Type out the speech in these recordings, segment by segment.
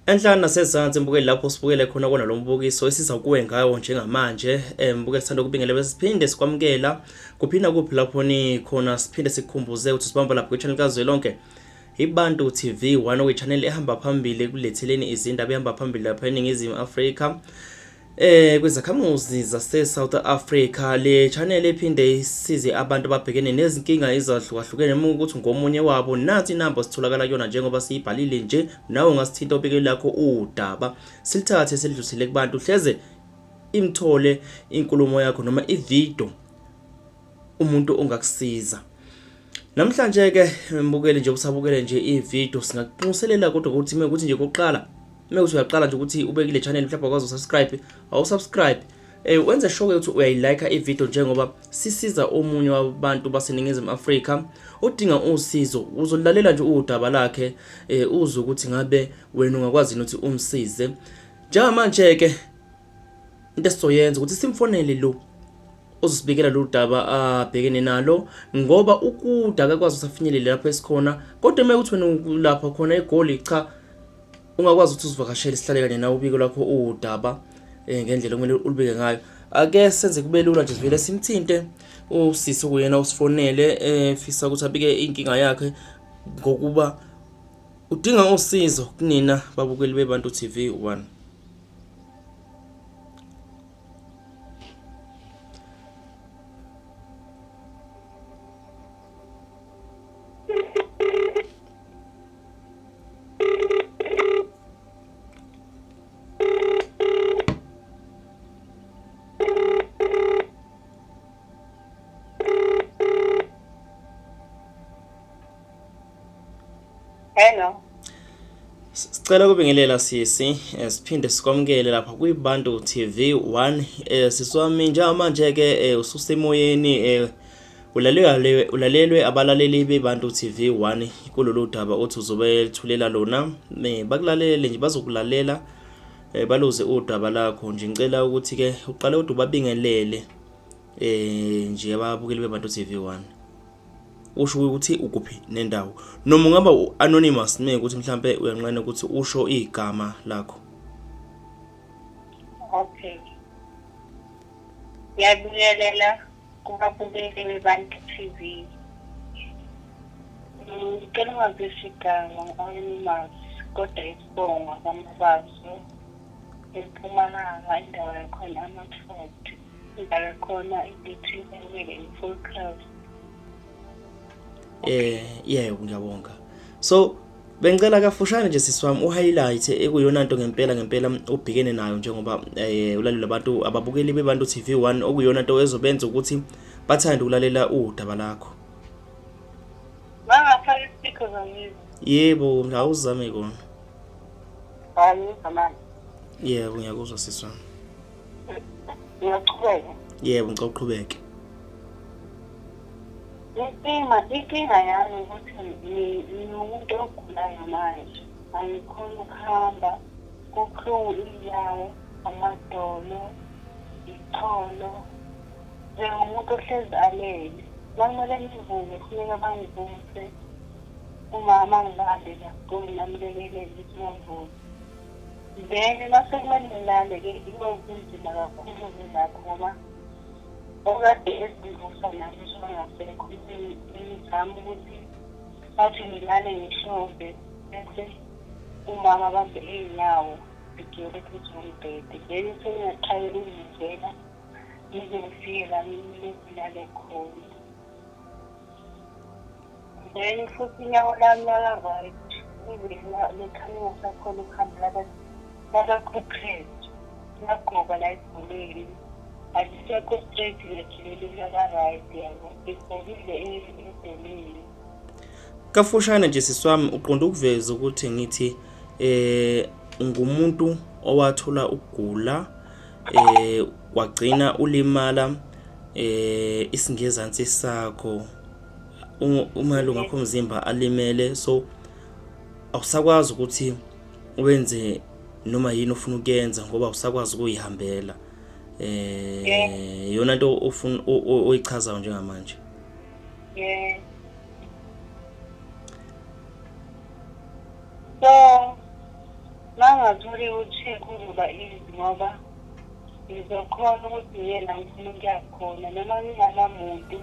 Enhlana nasezansi mbukeli lapho sibukele khona kona lo mbukiso esiza kuwe ngawo njengamanje mbukeli sithanda ukubingelela bese siphinde sikwamukela kuphinda kuphi lapho ni khona siphinde sikhumbuze ukuthi sibamba lapho ku-channel kazwelonke Ibantu TV 1 oyi-channel ehamba phambili kuletheleni izindaba ehamba phambili lapha eNingizimu Afrika kwezakhamuzi zase-South Africa. Le channel ephinde isize abantu ababhekene nezinkinga ezahlukahlukene ukuthi ngomunye wabo nathi inamba sitholakala kuyona njengoba siyibhalile nje nawe ungasithinta ubike lakho udaba silithathe selidlulisele kubantu hleze imthole inkulumo yakho noma ivideo umuntu ongakusiza. Namhlanje ke mbukele nje usabukele nje ivideo singakuqiniselela kodwa ukuthi mekuthi nje kokuqala mekuthi uyaqala nje ukuthi ubekile channel mhlawumbe akwazi usubscribe awusubscribe wenze sure ukuthi uyayilike ivideo njengoba sisiza omunye wabantu baseNingizimu Afrika odinga usizo uzolalela nje udaba lakhe uzwe ukuthi ngabe wena ungakwazi ukuthi umsize njengamanje ke into esizoyenza ukuthi simfonele lo uzosibikela lo daba abhekene nalo ngoba ukudaka kwazi usafinyelela lapha esikhona kodwa mekuthi wena lapha khona eGoli cha ungakwazi ukuthi uzivakashele isihlale kanye nawe ubiko lakho udaba ngendlela okumele ulibike ngayo. Ake senze kube lula nje sivele simthinte usisi kuyena usifonele fisa ukuthi abike inkinga yakhe ngokuba udinga usizo kunina babukeli beBantu TV 1. Hello. Sicela ukubingelela sisi siphinde sikwamukele lapha kuyiBantu TV 1 siswami njengamanje ke ususemoyeni ulalelwe abalaleli beBantu TV 1 kulolu daba othi uzobethulela lona bakulalele nje bazokulalela baluze udaba lakho nje ngicela ukuthi ke uqale kodwa babingelele nje ababukeli beBantu TV 1 usho ukuthi ukuphi nendawo noma ungaba anonymous ukuthi mhlambe uyanqena ukuthi usho igama lakho. Okay. Ngiyabingelela kubabukeli beBantu TV. Ngicela ungazisi igama anonymous kodwa isibongo samabaso eMpumalanga indawo yakhona amathoti indawo yakhona i-between full class. Yebo ngiyabonga. So bengicela kafushane nje siswami uhighlight ekuyona into ngempela ubhekene nayo njengoba ulalela abantu ababukeli beBantu TV 1 okuyona into ezobenza ukuthi bathande ukulalela udaba lakho. Mangafaka ispeaker zami. Yebo ngawuzame kona. Hayi manje. Yebo ngiyakuzwa siswami. Ngiyaqhubeka. Yebo ngicela uqhubeke. Inkinga yami ukuthi ngimuntu ogulayo manje angikhoni ukuhamba kubuhlungu inyawo amadolo iqolo njengomuntu ohlezi alele bamele ngivuke kufuneka bangivuse umama ngilale kakhulu namlekelele ukuthi ngivuke then mase kumele ngilale ke ikunzima kakhulu ngilapho ngoba okade esivusa nazo ngasekho ngizama ukuthi bathi ngilale ngihlombe bese umama bambe iy'nyawo ngigele phezu kombhede then sengiyaqhayela ukuzivela ngize ngifike la ngilale khona then futhi inyawo lami laka-right lekhamisa sakhona ukuhamba laka-compressed lagqoka la esibholeni alisekho straight ngiyajilele laka-right yabo ngigqokile edoleni. Kafushane nje siswami uqonda ukuveza ukuthi ngithi ngumuntu owathola ukugula wagcina ulimala isingezansi sakho umalunga akho umzimba alimele so awusakwazi ukuthi wenze noma yini ufuna ukuyenza ngoba awusakwazi ukuyihambela yona into ufuna oyichazayo njengamanje. So angatholi ukuthi kuzoba easy ngoba ngizokhona ukuthi ngiye la ngifuna ukuya khona noma nginganamuntu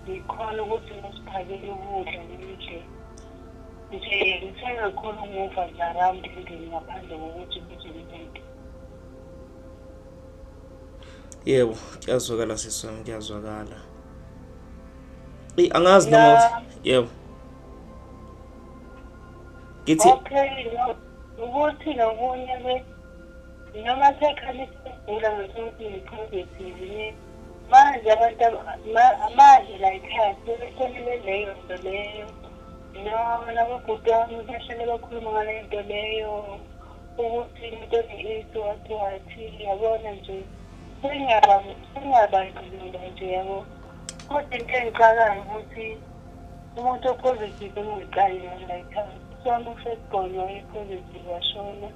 ngikhona ukuthi ngisiphakele ukudla ngidle nje ngisengakhona umuva nje around endlini ngaphandle kokuthi kuzobe Yebo, kuyazwakala siswami, kuyazwakala. Angazi noma yebo. Ngithi okay ukuthi nokunye noma sekhalifuna ngokuthi ngiphozithile manje abantu manje la ekhaya sebethole leyo nto leyo noma nababhuti wami bahlale bakhuluma ngaleyo nto leyo ukuthi into eyisiwathi yabona nje sengabanqinela nje yabo kodwa into engicakayo ukuthi umuntu opositive engiqali la ekhaya sami usegonywa i-positive washona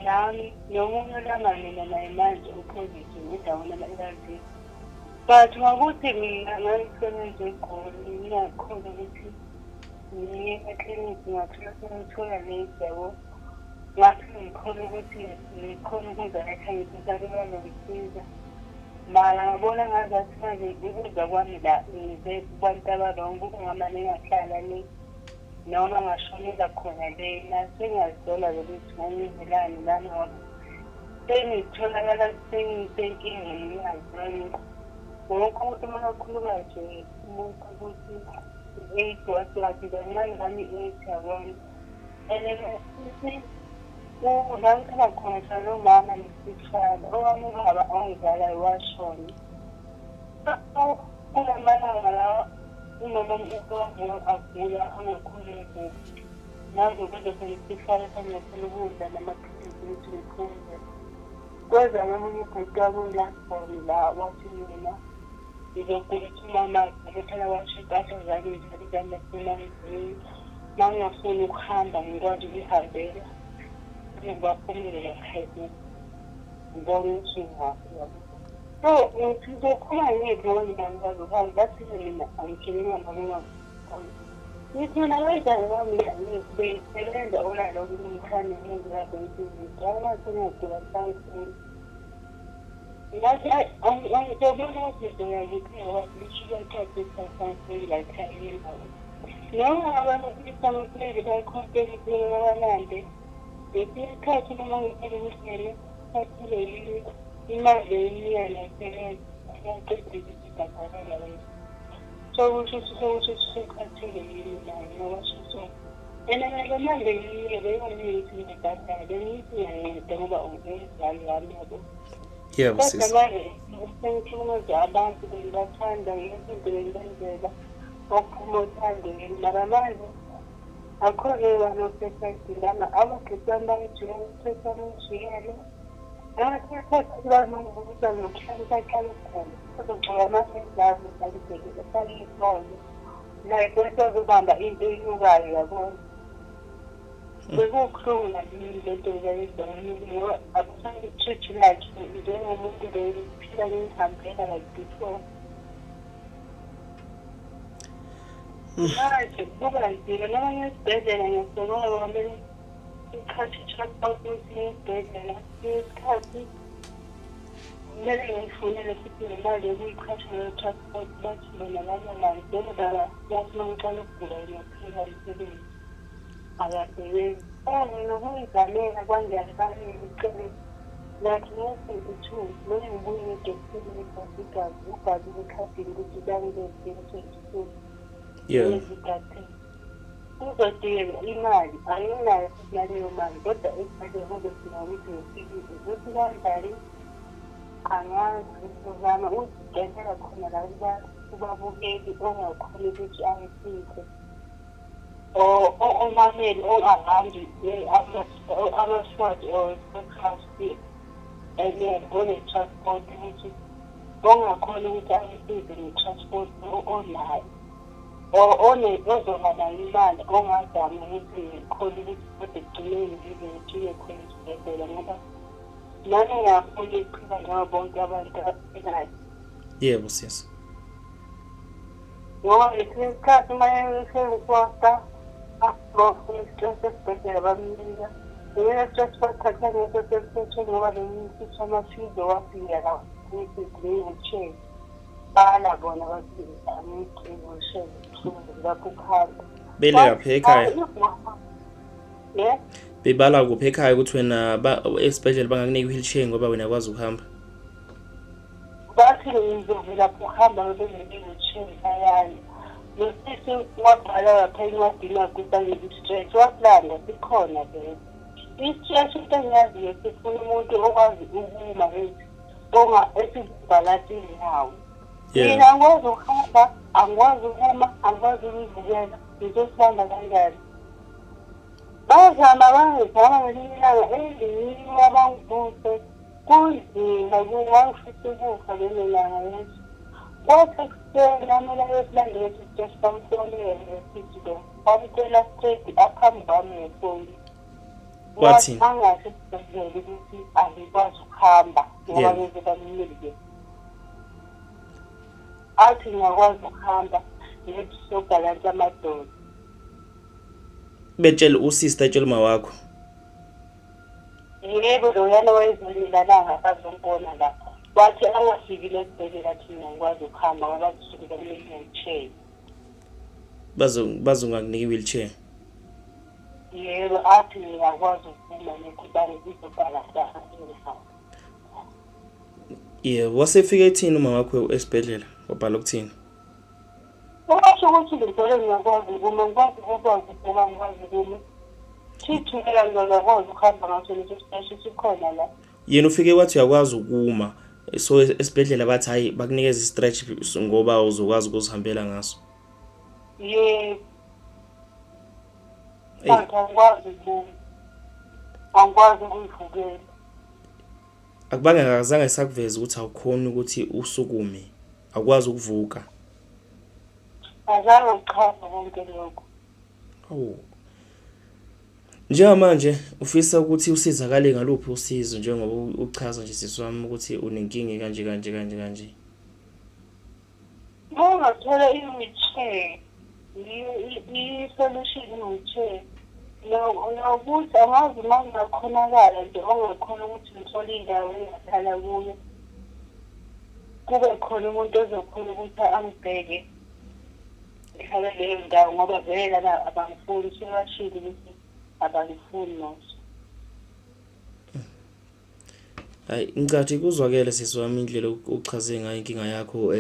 nami nomunye olamane naye manje upositive endaweni ama-ARV but ngokuthi mina ngangisebenza eGoli ngingakhona ukuthi ngiye eklinikhi ngathola sengithola lezi yabo ngathi ngikhona ukuthi ngikhona ukuza ekhaya ngisale bazongisiza mara ngabona ngazathi manje ukuza kwami la ngize kubantu abalonke kungamane ngahlala le noma ngashonela khona lena sengiyazisola ukuthi ngangizelani lana ngoba sengitholakala sengisenkingeni ngingazani wonke umuntu makakhuluma nje umuntu ukuthi i-AIDS wathi kancane ngami i-AIDS yabona and la ngikhona khona sana umama nesifana owami ubaba ongizalayo washona kulamalanga lawa umama uwavuka agula angakhoni kuhle nazo kodwa sengisifana sangifuna ukudla namaphilisi ukuthi ngiphuze kweza ngamunye ubhuti wami lapho la wathi mina ngizogulisa umama phela washo impahla zami ngizalidanda kumanzini mangingafuni ukuhamba ngikwazi ukuyihambela ngibaphumelele ekhaya ngibona ukuthi ngiyafika so ngizokhuluma ngiyibona ngikwazi ukuhamba bathi mina angikhuluma noma ngithi mina kanjani wami ngisebenza olalo umkhane ngizabenzisa ngoba sengiyaduka sangisini ngathi angizobona ukuthi ngiyakuphiwa lishiya isikhathi esafanele la ekhaya noma abantu besamphele bayikhompela kuphela abalande isikhathi noma ngicela ukuthi athile imali eyiyena isebenza yaqedile isigabana la so ukuthi sikhathile yini nayo ngoba so yena le mali yiyo leyonethi ngibhadale ngithi ngiyanceda ngoba ungezali wami yabo yebo sisi. kodwa manje sengikhuluma nje abantu bengibathanda ngezinto bengenzela okuphuma othandweni mara manje akhona banofesaidilana abagqisana bayijika ukuthetha umjikelo abathetha banokubuza nokuhlalisa hlale khona kuzogxoka amasendlazi salibhekile saliyisolo naye kwesazobamba into enyukayo yabona bekubuhlungu nalini lento ngayizona ngoba akusangi-treat like njengomuntu bephila ngihambela like before manje kuba nzima noma ngesibhedlela ngiyasokola kwamele isikhathi i-transport ukuthi esibhedlela isikhathi kumele ngiyifunele futhi nemali yokuyikhasha leyo-transport bathi bona banamali njengoba bathi mangiqala ukugula ngiyaphila umsebenzi akasebenzi nokuyizamela kwangiyafanele icele like ngo-22 mele ngibuye ngedokotela ngibhase igazi ubhale ekhadini ukuthi bangibe-22 ezikhathini kuzodingeka imali anginayo futhi naleyo mali kodwa ekade kuzodinga ukuthi ngifikile ukuthi kanjani angazi uzama uzigedela khona la kubabukeli ongakhona ukuthi angisize omameli ongahambi amaswati or podcast one-transport ukuthi ongakhona ukuthi angisize ne-transport onayo ozoba nayo imali ongazama ukuthi ngikhona ukuthi kodwa ekugcineni ngize ngifike khona esibhedlela ngoba nami ngiyafuna iqhiba njengo bonke abantu abaphelayo. Yebo sisi. Ngoba isikhathi uma sengiposta afro esibhedlela bamnika Yena stress bathatha ngeso sesitho ngoba lomfisi wamasizo wafika la ukuthi bala bona bathi amikiwushe lapho khanda. Bele kaphi ekhaya? Yeah. Bebala kuphi ekhaya ukuthi wena esibhedlela bangakunika i-wheelchair ngoba wena akwazi ukuhamba? Bathi ngizovela ukuhamba ngeziwheelchair ayani. Losisi wabhala lapha encwadini yakuba ngi-stress waplanda sikhona vele. I-stress into engiyaziyo sifuna umuntu okwazi ukuma esibhalatini nawo. Mina angikwazi ukuhamba, angikwazi ukuma, angikwazi ukuvukela, ngizosibamba kanjani? Bazama bangizama ngelinye ilanga endlini abangibuse kunzima kungangifisa ukufa lelo langa yesu. Kwathi ekuseni amela yokulandela i-stress bamfonele ngesithi lo bamtshela straight aphambi kwami ngefoni. Wathi? Angathi sibhedlela ukuthi angikwazi ukuhamba ngoba ngizoba nemile. Athi ngiyakwazi ukuhamba ngithi sobhalansa amadoda. Betshela usista etshela uma wakho. Yebo loyana wayezolingalanga bazombona lapha. Wathi angafikile esibhedlela thina ngikwazi ukuhamba ngoba kusuke wheelchair. Bazongakunika i-wheelchair. Yebo athi ngiyakwazi ukuma nekubani izobhalansa amadoda. Yebo, wasefika ethini uma wakho esibhedlela? Wabhala ukuthini? Washo ukuthi ngizole ngiyakwazi ukuma, ngikwazi ukwazi ukuba ngikwazi ukuma. Thithukela ngiyakwazi ukuhamba ngaso leso siteshi sikhona la. Yena ufike wathi uyakwazi ukuma. So esibhedlela bathi hayi bakunikeza i-stretch ngoba uzokwazi ukuzihambela ngaso. Yebo. Angikwazi ukuma. Angikwazi ukuvukela. Akubangakazange sakuveza ukuthi awukhona ukuthi usukume. Akwazi ukuvuka. Azange uchaza konke lokho. Awu. Njengamanje ufisa ukuthi usizakale ngaluphi usizo njengoba uchaza nje siswami ukuthi unenkinga kanje. Ungathola i-wheelchair. I-solution i-wheelchair. Nokuthi angazi uma kungakhonakala nje ongakhona ukuthi ngithole indawo engahlala kuyo. Kube khona umuntu ozokhona ukuthi angibheke. Ngihlale leyo ndawo ngoba vele lana abangifuni sebashilo ukuthi abangifuni naso. Hayi ngicathi kuzwakela siswami indlela uchaze ngayo inkinga yakho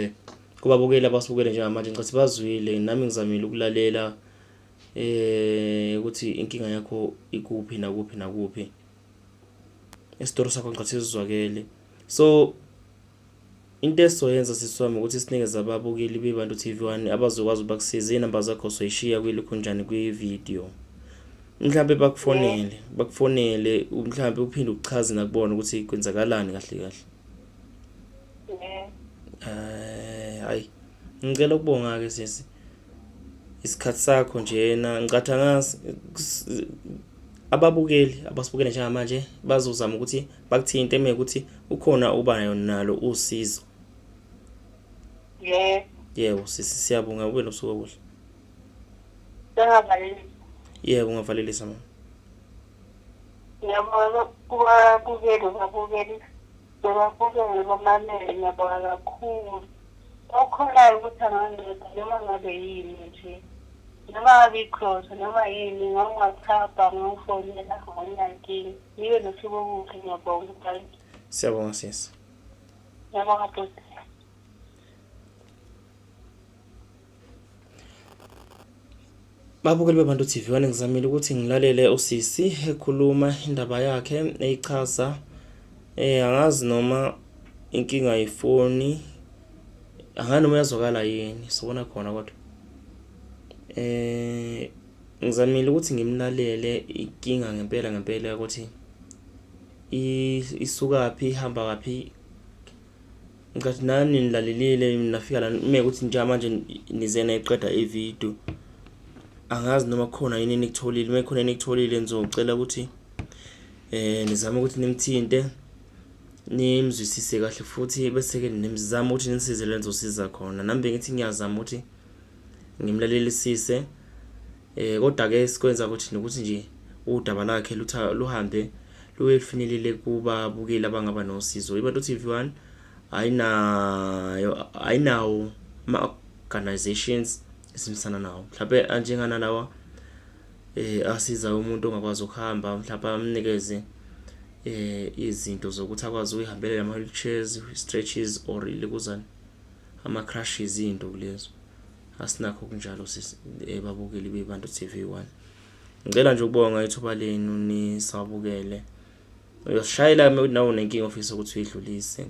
kubabukeli abasibukele njengamanje ngicathi bazwile nami ngizamile ukulalela ukuthi inkinga yakho ikuphi nakuphi. Isitori sakho ngicathi sizwakele. So into esizoyenza siswami ukuthi sinikeze ababukeli beBantu TV1 abazokwazi bakusiza inamba zakho soyishiya kwilokhunjani kwi-video. Mhlambe bakufonele mhlambe uphinde uchaze nakubona ukuthi kwenzakalani kahle. Hayi ngicela ukubonga ke sisi. Isikhathi sakho njena ngicathi ngazi ababukeli abasibukele njengamanje bazozama ukuthi bakuthinte emekuthi ukhona uba nalo usizo. Yebo siyabonga ube nosuku obuhle. Sengavalelisa. Yebo ungavalelisa mama. Ngiyabonga kubabukeli bamamele ngiyabonga kakhulu. Okhonayo ukuthi anganginceda noma ngabe yini nje. Noma ngabe ikhosa noma yini ngangathapha ngifonela ngonyankingi. Nibe nosuku obuhle ngiyabonga ukuthi. Siyabonga sisi. Ngiyabonga bhuti. Babukeli beBantu TV1 ngizamile ukuthi ngilalele usisi ekhuluma indaba yakhe eyichaza angazi noma inkinga yefoni anganoma yazwakala yini sibona khona kodwa ngizamile ukuthi ngimlalele inkinga ngempela ukuthi isuka phi ihamba kaphi ngathi nani nilalelile nafika la mekuthi njengamanje nizena iqeda ivideo angazi noma khona yini nikutholile mekhona nikutholile ngizocela ukuthi nizame ukuthi nimthinte nimzwisise kahle futhi bese ke nimzama ukuthi nisize lenzo siza khona nambe ngithi ngiyazama ukuthi ngimlalelisise kodwa ke sikwenza ukuthi nje udaba lakhe luhambe luyefinyelele kubabukeli abangaba nosizo. Ibantu TV1 ayinawo ama-organizations esimisana nawo, mhlawumbe njengana lawa asiza umuntu ongakwazi ukuhamba, mhlawumbe amnikeze izinto zokuthi akwazi ukuyihambela ama-wheelchairs, stretches or lekuzana ama-crushes, into kulezo. Asinakho kunjalo babukeli beBantu TV1. Ngicela nje ukubonga ithuba lenu nisabukele. Uyashayela nawo nenkinga ofisa ukuthi uyidlulise.